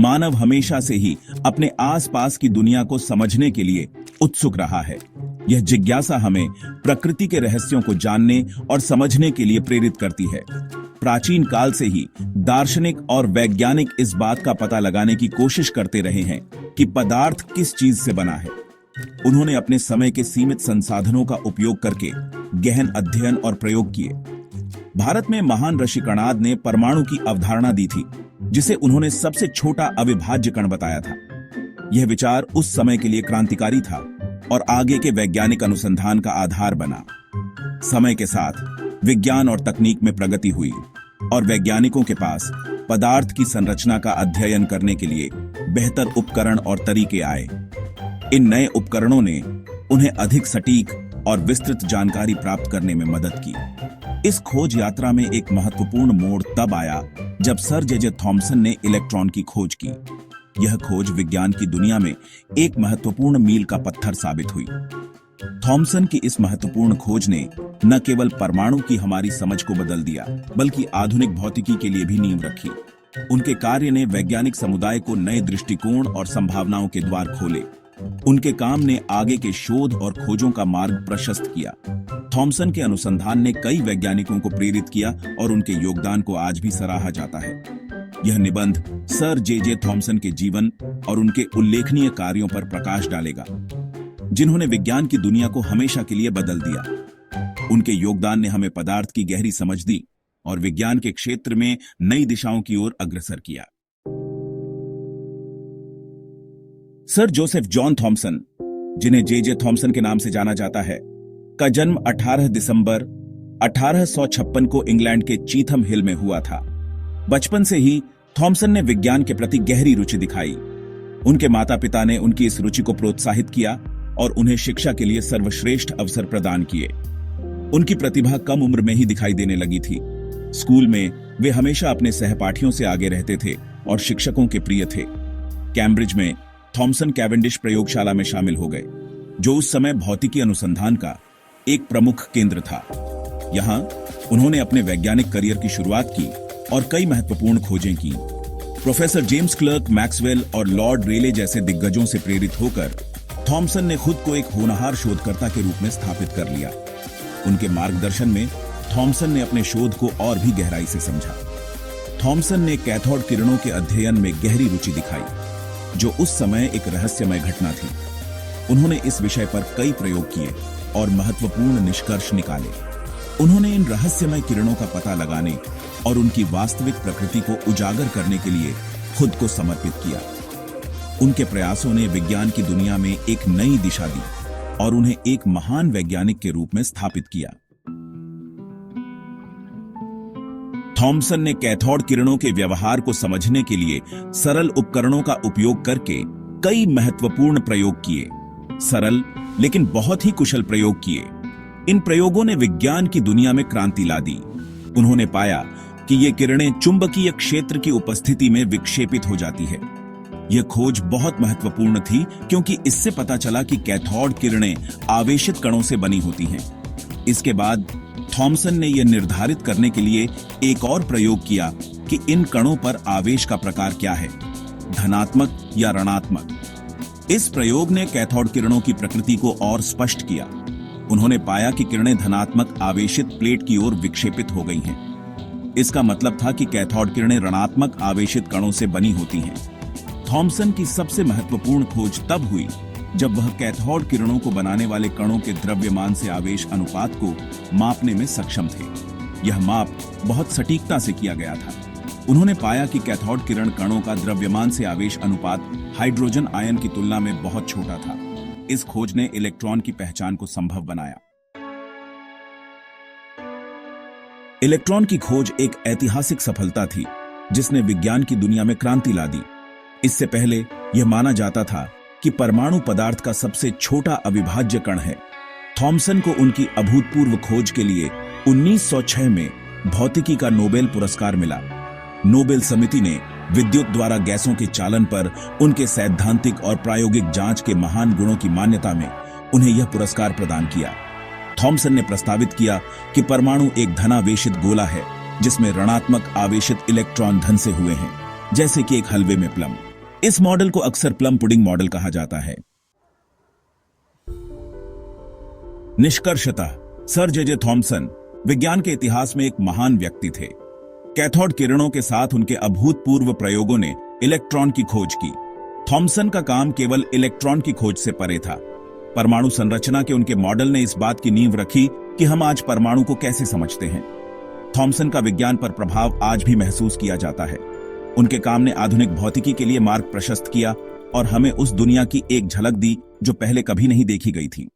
मानव हमेशा से ही अपने आसपास की दुनिया को समझने के लिए उत्सुक रहा है। यह जिज्ञासा हमें प्रकृति के रहस्यों को जानने और समझने के लिए प्रेरित करती है। प्राचीन काल से ही दार्शनिक और वैज्ञानिक इस बात का पता लगाने की कोशिश करते रहे हैं कि पदार्थ किस चीज से बना है। उन्होंने अपने समय के सीमित संसाधनों का उपयोग करके गहन अध्ययन और प्रयोग किए। भारत में महान ऋषि कणाद ने परमाणु की अवधारणा दी थी, जिसे उन्होंने सबसे छोटा अविभाज्य कण बताया था। यह विचार उस समय के लिए क्रांतिकारी था और आगे के वैज्ञानिक अनुसंधान का आधार बना। समय के साथ विज्ञान और तकनीक में प्रगति हुई और वैज्ञानिकों के पास पदार्थ की संरचना का अध्ययन करने के लिए बेहतर उपकरण और तरीके आए। इन नए उपकरणों ने उन्हें अधिक सटीक और विस्तृत जानकारी प्राप्त करने में मदद की। इस खोज यात्रा में एक महत्वपूर्ण मोड़ तब आया जब सर जे थॉमसन ने इलेक्ट्रॉन की खोज की। यह खोज विज्ञान की दुनिया में एक महत्वपूर्ण मील का पत्थर साबित हुई। थॉमसन की इस महत्वपूर्ण खोज ने न केवल परमाणु की हमारी समझ को बदल दिया, बल्कि आधुनिक भौतिकी के लिए भी नींव रखी। उनके कार्य ने वैज्ञानिक समुदाय को नए दृष्टिकोण और संभावनाओं के द्वार खोले। उनके काम ने आगे के शोध और खोजों का मार्ग प्रशस्त किया। थॉमसन के अनुसंधान ने कई वैज्ञानिकों को प्रेरित किया और उनके योगदान को आज भी सराहा जाता है। यह निबंध सर जे थॉमसन के जीवन और उनके उल्लेखनीय कार्यों पर प्रकाश डालेगा, जिन्होंने विज्ञान की दुनिया को हमेशा के लिए बदल दिया। उनके योगदान ने हमें पदार्थ की गहरी समझ दी और विज्ञान के क्षेत्र में नई दिशाओं की ओर अग्रसर किया। सर जोसेफ जॉन थॉमसन, जिन्हें जे थॉमसन के नाम से जाना जाता है, का जन्म 18 दिसंबर 1856 को इंग्लैंड के चीथम हिल में हुआ था। बचपन से ही थॉमसन ने विज्ञान के प्रति गहरी रुचि दिखाई। उनके माता पिता ने उनकी इस रुचि को प्रोत्साहित किया और उन्हें शिक्षा के लिए सर्वश्रेष्ठ अवसर प्रदान किए। उनकी प्रतिभा कम उम्र में ही दिखाई देने लगी थी। स्कूल में वे हमेशा अपने सहपाठियों से आगे रहते थे और शिक्षकों के प्रिय थे। कैम्ब्रिज में थॉमसन कैवेंडिश प्रयोगशाला में शामिल हो गए, जो उस समय भौतिकी अनुसंधान का एक प्रमुख केंद्र था। यहां उन्होंने अपने वैज्ञानिक करियर की शुरुआत की और कई महत्वपूर्ण खोजें की। प्रोफेसर जेम्स क्लर्क मैक्सवेल और लॉर्ड रेले जैसे दिग्गजों से प्रेरित होकर थॉमसन ने खुद को एक होनहार शोधकर्ता के रूप में स्थापित कर लिया। उनके मार्गदर्शन में थॉमसन ने अपने शोध को और भी गहराई से समझा। थॉमसन ने कैथोड किरणों के अध्ययन में गहरी रुचि दिखाई, जो उस समय एक रहस्यमय घटना थी। उन्होंने इस विषय पर कई प्रयोग किए और महत्वपूर्ण निष्कर्ष निकाले। उन्होंने इन रहस्यमय किरणों का पता लगाने और उनकी वास्तविक प्रकृति को उजागर करने के लिए खुद को समर्पित किया। उनके प्रयासों ने विज्ञान की दुनिया में एक नई दिशा दी और उन्हें एक महान वैज्ञानिक के रूप में स्थापित किया। थॉमसन ने कैथोड किरणों के व्यवहार को समझने के लिए सरल उपकरणों का उपयोग करके कई महत्वपूर्ण प्रयोग किए। सरल लेकिन बहुत ही कुशल प्रयोग किए। इन प्रयोगों ने विज्ञान की दुनिया में क्रांति ला दी। उन्होंने पाया कि ये किरणें चुंबकीय क्षेत्र की उपस्थिति में विक्षेपित हो जाती है। यह खोज बहुत महत्वपूर्ण थी, क्योंकि इससे पता चला कि कैथोड किरणें आवेशित कणों से बनी होती हैं। इसके बाद थॉमसन ने यह निर्धारित करने के लिए एक और प्रयोग किया कि इन कणों पर आवेश का प्रकार क्या है, धनात्मक या ऋणात्मक। इस प्रयोग ने कैथोड किरणों की प्रकृति को और स्पष्ट किया। उन्होंने पाया कि किरणें धनात्मक आवेशित प्लेट की ओर विक्षेपित हो गई हैं। इसका मतलब था कि कैथोड किरणें ऋणात्मक आवेशित कणों से बनी होती हैं। थॉमसन की सबसे महत्वपूर्ण खोज तब हुई जब वह कैथोड किरणों को बनाने वाले कणों के द्रव्यमान से आवेश अनुपात को मापने में सक्षम थे। यह माप बहुत सटीकता से किया गया था। उन्होंने पाया कि कैथोड किरण कणों का द्रव्यमान से आवेश अनुपात हाइड्रोजन आयन की तुलना में बहुत छोटा था। इस खोज ने इलेक्ट्रॉन की पहचान को संभव बनाया। इलेक्ट्रॉन की खोज एक ऐतिहासिक सफलता थी, जिसने विज्ञान की दुनिया में क्रांति ला दी। इससे पहले यह माना जाता था कि परमाणु पदार्थ का सबसे छोटा अविभाज्य कण है। थॉमसन को उनकी अभूतपूर्व खोज के लिए 1906 में भौतिकी का नोबेल पुरस्कार मिला। नोबेल समिति ने विद्युत द्वारा गैसों के चालन पर उनके सैद्धांतिक और प्रायोगिक जांच के महान गुणों की मान्यता में उन्हें यह पुरस्कार प्रदान किया। थॉमसन ने प्रस्तावित किया कि परमाणु एक धनावेशित गोला है, जिसमें ऋणात्मक आवेशित इलेक्ट्रॉन धन से हुए हैं, जैसे कि एक हलवे में प्लम। इस मॉडल को अक्सर प्लम पुडिंग मॉडल कहा जाता है। निष्कर्षतः सर जे थॉमसन विज्ञान के इतिहास में एक महान व्यक्ति थे। कैथोड किरणों के साथ उनके अभूतपूर्व प्रयोगों ने इलेक्ट्रॉन की खोज की। थॉमसन का काम केवल इलेक्ट्रॉन की खोज से परे था। परमाणु संरचना के उनके मॉडल ने इस बात की नींव रखी कि हम आज परमाणु को कैसे समझते हैं। थॉमसन का विज्ञान पर प्रभाव आज भी महसूस किया जाता है। उनके काम ने आधुनिक भौतिकी के लिए मार्ग प्रशस्त किया और हमें उस दुनिया की एक झलक दी जो पहले कभी नहीं देखी गई थी।